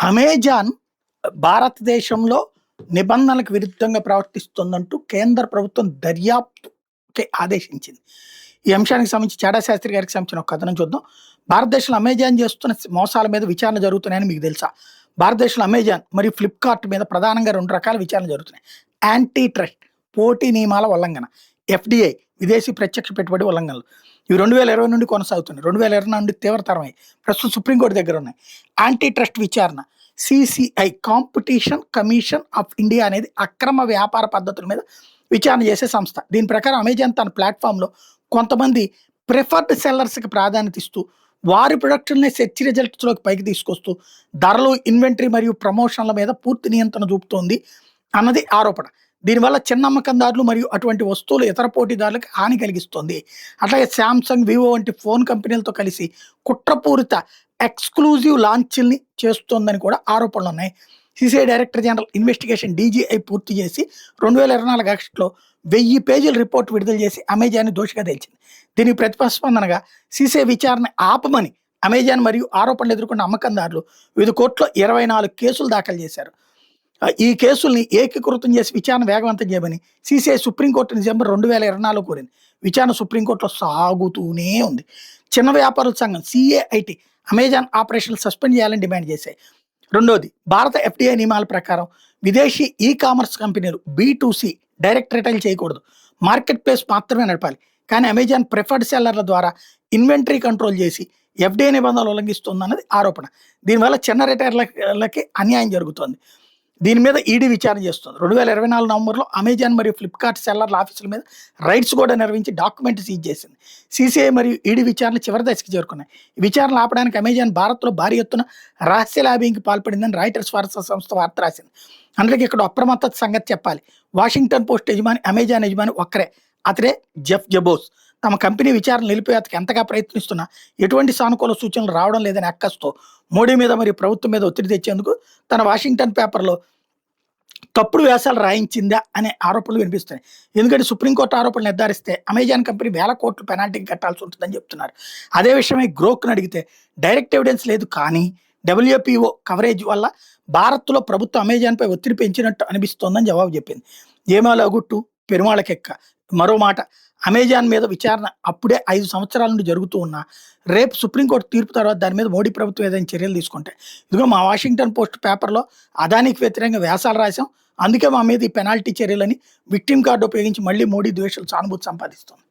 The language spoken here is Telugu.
అమెజాన్ భారతదేశంలో నిబంధనలకు విరుద్ధంగా ప్రవర్తిస్తుందంటూ కేంద్ర ప్రభుత్వం దర్యాప్తుకి ఆదేశించింది. ఈ అంశానికి సంబంధించి చాడా శాస్త్రి గారికి సంబంధించిన ఒక కథనం చూద్దాం. భారతదేశంలో అమెజాన్ చేస్తున్న మోసాల మీద విచారణ జరుగుతున్నాయని మీకు తెలుసా? భారతదేశంలో అమెజాన్ మరియు ఫ్లిప్కార్ట్ మీద ప్రధానంగా 2 రకాల విచారణ జరుగుతున్నాయి. యాంటీ ట్రస్ట్ పోటీ నియమాల ఉల్లంఘన, ఎఫ్డిఐ విదేశీ ప్రత్యక్ష పెట్టుబడి ఉల్లంఘనలు. ఇవి 2020 నుండి కొనసాగుతున్నాయి. 2020 నుండి తీవ్రతరమై ప్రస్తుతం సుప్రీంకోర్టు దగ్గర ఉన్నాయి. యాంటీ ట్రస్ట్ విచారణ CCI competition commission of India అనేది అక్రమ వ్యాపార పద్ధతుల మీద విచారణ చేసే సంస్థ. దీని ప్రకారం అమెజాన్ తన ప్లాట్ఫామ్లో కొంతమంది ప్రిఫర్డ్ సెల్లర్స్కి ప్రాధాన్యత ఇస్తూ వారి ప్రొడక్ట్ని సెర్చ్ రిజల్ట్స్లోకి పైకి తీసుకొస్తూ ధరలు, ఇన్వెంటరీ మరియు ప్రమోషన్ల మీద పూర్తి నియంత్రణ చూపుతోంది అన్నది ఆరోపణ. దీనివల్ల చిన్న అమ్మకందారులు మరియు అటువంటి వస్తువులు ఇతర పోటీదారులకు హాని కలిగిస్తుంది. అట్లాగే శాంసంగ్, వివో వంటి ఫోన్ కంపెనీలతో కలిసి కుట్రపూరిత ఎక్స్క్లూజివ్ లాంచ్ల్ని చేస్తోందని కూడా ఆరోపణలు ఉన్నాయి. CCI director general investigation DGI పూర్తి చేసి 2024 ఆగస్టులో 1000 పేజీల రిపోర్ట్ విడుదల చేసి అమెజాన్ దోషిగా తేల్చింది. దీనికి ప్రతిస్పందనగా సిసిఐ విచారణ ఆపమని అమెజాన్ మరియు ఆరోపణలు ఎదుర్కొన్న అమ్మకందారులు వివిధ కోర్టులో 24 కేసులు దాఖలు చేశారు. ఈ కేసుల్ని ఏకీకృతం చేసి విచారణ వేగవంతం చేయమని సిసిఐ సుప్రీంకోర్టు డిసెంబర్ 2024 కోరింది. విచారణ సుప్రీంకోర్టులో సాగుతూనే ఉంది. చిన్న వ్యాపారుల సంఘం సిఏఐటి అమెజాన్ ఆపరేషన్లు సస్పెండ్ చేయాలని డిమాండ్ చేశాయి. రెండోది, భారత ఎఫ్డిఐ నియమాల ప్రకారం విదేశీ ఈ కామర్స్ కంపెనీలు B2C డైరెక్ట్ రిటైల్ చేయకూడదు, మార్కెట్ ప్లేస్ మాత్రమే నడపాలి. కానీ అమెజాన్ ప్రిఫర్డ్ సెల్లర్ల ద్వారా ఇన్వెంటరీ కంట్రోల్ చేసి ఎఫ్డిఐ నిబంధనలు ఉల్లంఘిస్తుందన్నది ఆరోపణ. దీనివల్ల చిన్న రిటైలర్లకి అన్యాయం జరుగుతోంది. దీని మీద ఈడీ విచారణ చేస్తుంది. 2024 నవంబర్లో అమెజాన్ మరియు ఫ్లిప్కార్ట్ సెల్లర్ల ఆఫీసుల మీద రైడ్స్ కూడా నిర్వహించి డాక్యుమెంట్ సీజ్ చేసింది. సిసిఐ మరియు ఈడీ విచారణ చివరి దశకి చేరుకున్నాయి. ఈ విచారణ ఆపడానికి అమెజాన్ భారత్లో భారీ ఎత్తున రహస్య లాబింగ్కి పాల్పడిందని రాయిటర్స్ వార్తా సంస్థ వార్త రాసింది. అందుకే ఇక్కడ అప్రమత్తత సంగతి చెప్పాలి. వాషింగ్టన్ పోస్ట్ యజమాని అమెజాన్ యజమాని ఒక్కరే, అతడే జెఫ్ జెబోస్. తమ కంపెనీ విచారణ నిలిపేందుకు ఎంతగా ప్రయత్నిస్తున్నా ఎటువంటి సానుకూల సూచనలు రావడం లేదని అక్కస్తో మోడీ మీద మరియు ప్రభుత్వం మీద ఒత్తిడి తెచ్చేందుకు తన వాషింగ్టన్ పేపర్లో తప్పుడు వ్యాసాలు రాయించిందా అనే ఆరోపణలు వినిపిస్తున్నాయి. ఎందుకంటే సుప్రీంకోర్టు ఆరోపణలు నిర్ధారిస్తే అమెజాన్ కంపెనీ 1000 కోట్లు పెనాల్టీ కట్టాల్సి ఉంటుందని చెప్తున్నారు. అదే విషయమై గ్రోక్ను అడిగితే డైరెక్ట్ ఎవిడెన్స్ లేదు, కానీ WPO కవరేజ్ వల్ల భారత్లో ప్రభుత్వం అమెజాన్పై ఒత్తిడి పెంచినట్టు అనిపిస్తోందని జవాబు చెప్పింది. ఏమాలగుట్టు పెరుమాళకెక్క. మరో మాట, అమెజాన్ మీద విచారణ అప్పుడే 5 సంవత్సరాల నుండి జరుగుతూ ఉన్నా రేపు సుప్రీంకోర్టు తీర్పు తర్వాత దాని మీద మోడీ ప్రభుత్వం ఏదైనా చర్యలు తీసుకుంటే, ఇదిగో మా వాషింగ్టన్ పోస్ట్ పేపర్లో అదానికి వ్యతిరేకంగా వ్యాసాలు రాసాం, అందుకే మా మీద ఈ పెనాల్టీ చర్యలని విక్టిమ్ కార్డు ఉపయోగించి మళ్ళీ మోడీ ద్వేషాలు సానుభూతి సంపాదిస్తుంది.